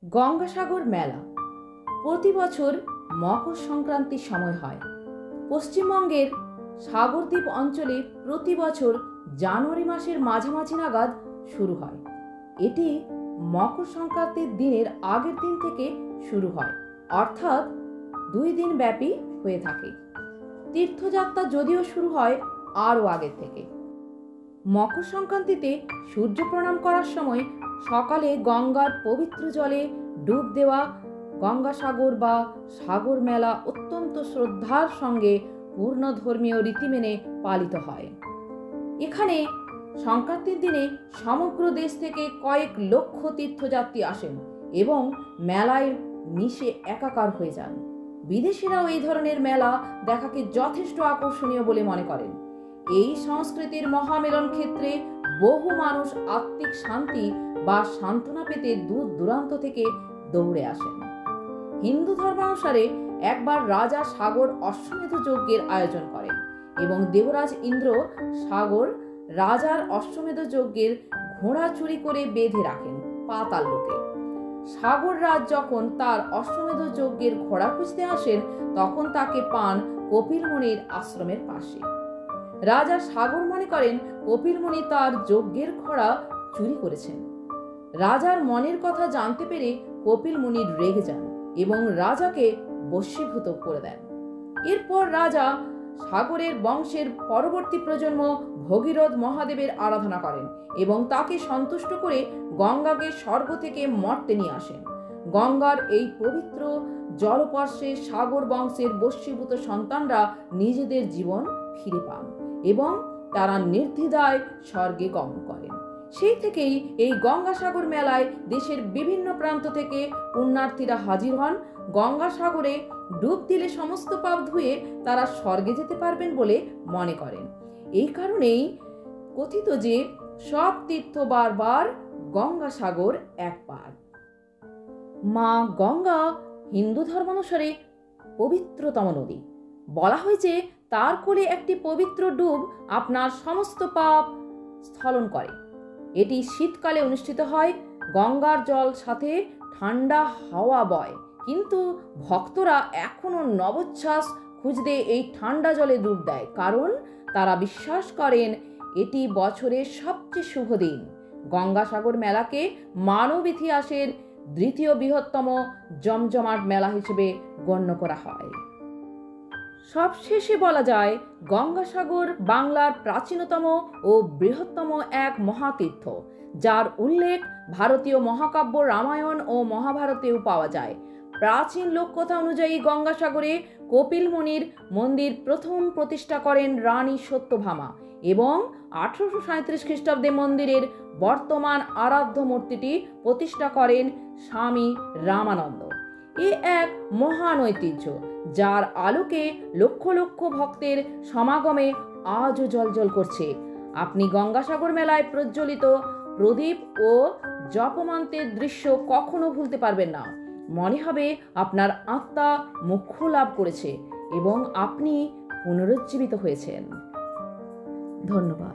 গঙ্গাসাগর মেলা প্রতি বছর মকর সংক্রান্তির সময় হয়। পশ্চিমবঙ্গের সাগরদ্বীপ অঞ্চলে প্রতি বছর জানুয়ারি মাসের মাঝামাঝি নাগাদ শুরু হয়। এটি মকর সংক্রান্তির দিনের আগের দিন থেকে শুরু হয়, অর্থাৎ 2 দিন ব্যাপী হয়ে থাকে। তীর্থযাত্রা যদিও শুরু হয় আরও আগের থেকে। মকর সংক্রান্তিতে সূর্য প্রণাম করার সময় সকালে গঙ্গার পবিত্র জলে ডুব দেওয়া গঙ্গাসাগর বা সাগর মেলা অত্যন্ত শ্রদ্ধার সঙ্গে পূর্ণ ধর্মীয় রীতি মেনে পালিত হয়। এখানে সংক্রান্তির দিনে সমগ্র দেশ থেকে কয়েক লক্ষ তীর্থযাত্রী আসেন এবং মেলায় মিশে একাকার হয়ে যান। বিদেশিরাও এই ধরনের মেলা দেখাকে যথেষ্ট আকর্ষণীয় বলে মনে করেন। এই সংস্কৃতির মহামেলন ক্ষেত্রে বহু মানুষ আত্মিক শান্তি বা সান্ত্বনা পেতে দূর দূরান্ত থেকে দৌড়ে আসেন। হিন্দু ধর্মানুসারে একবার রাজা সাগর অশ্বমেধ যজ্ঞের আয়োজন করেন এবং দেবরাজ ইন্দ্র সাগর রাজার অশ্বমেধ যজ্ঞের ঘোড়া চুরি করে বেঁধে রাখেন পাতাল লোকে। সাগর রাজ যখন তার অশ্বমেধ যজ্ঞের ঘোড়া খুঁজতে আসেন, তখন তাকে পান কপিল মুনির আশ্রমের পাশে। রাজা সাগর মনে করেন কপিল মুনি তার যজ্ঞের ঘোড়া চুরি করেছেন। রাজার মনের কথা জানতে পেরে কপিল মুনি রেগে যান এবং রাজাকে বশীভূত করে দেন। এরপর রাজা সাগরের বংশের পরবর্তী প্রজন্ম ভগীরথ মহাদেবের আরাধনা করেন এবং তাকে সন্তুষ্ট করে গঙ্গাকে স্বর্গ থেকে মর্তে নিয়ে আসেন। গঙ্গার এই পবিত্র জলপার্শ্বে সাগর বংশের বশীভূত সন্তানরা নিজেদের জীবন ফিরে পান এবং তারা নির্দ্বিধায় স্বর্গে গমন করেন। সেই থেকেই এই গঙ্গাসাগর মেলায় দেশের বিভিন্ন প্রান্ত থেকে পুণ্যার্থীরা হাজির হন। গঙ্গাসাগরে ডুব দিলে সমস্ত পাপ ধুয়ে তারা স্বর্গে যেতে পারবেন বলে মনে করেন। এই কারণেই কথিত যে সব তীর্থ বারবার গঙ্গাসাগর একবার। মা গঙ্গা হিন্দু ধর্মানুসারে পবিত্রতম নদী। বলা হয় যে তার কোলে একটি পবিত্র ডুব আপনার সমস্ত পাপ স্খলন করে। এটি শীতকালে অনুষ্ঠিত হয়। গঙ্গার জল সাথে ঠান্ডা হাওয়া বয়, কিন্তু ভক্তরা এখনো নবচ্ছ্বাস খুঁজতে এই ঠান্ডা জলে ডুব দেয়, কারণ তারা বিশ্বাস করেন এটি বছরের সবচেয়ে শুভ দিন। গঙ্গাসাগর মেলাকে মানব ইতিহাসের 2য় বৃহত্তম জমজমাট মেলা হিসেবে গণ্য করা হয়। সবশেষে বলা যায়, গঙ্গাসাগর বাংলার প্রাচীনতম ও বৃহত্তম এক মহাতীর্থ, যার উল্লেখ ভারতীয় মহাকাব্য রামায়ণ ও মহাভারতেও পাওয়া যায়। প্রাচীন লোককথা অনুযায়ী গঙ্গাসাগরে কপিল মুনির মন্দির প্রথম প্রতিষ্ঠা করেন রানী সত্যভামা এবং 1837 খ্রিস্টাব্দে মন্দিরের বর্তমান আরাধ্য মূর্তিটি প্রতিষ্ঠা করেন স্বামী রামানন্দ। এ এক মহান ঐতিহ্য, যার আলোকে লক্ষ লক্ষ ভক্তের সমাগমে আজও জ্বলজ্বল করছে। আপনি গঙ্গাসাগর মেলায় প্রজ্বলিত প্রদীপ ও জপমান্তের দৃশ্য কখনো ভুলতে পারবেন না। মনে হবে আপনার আত্মা মোক্ষ লাভ করেছে এবং আপনি পুনরুজ্জীবিত হয়েছেন। ধন্যবাদ।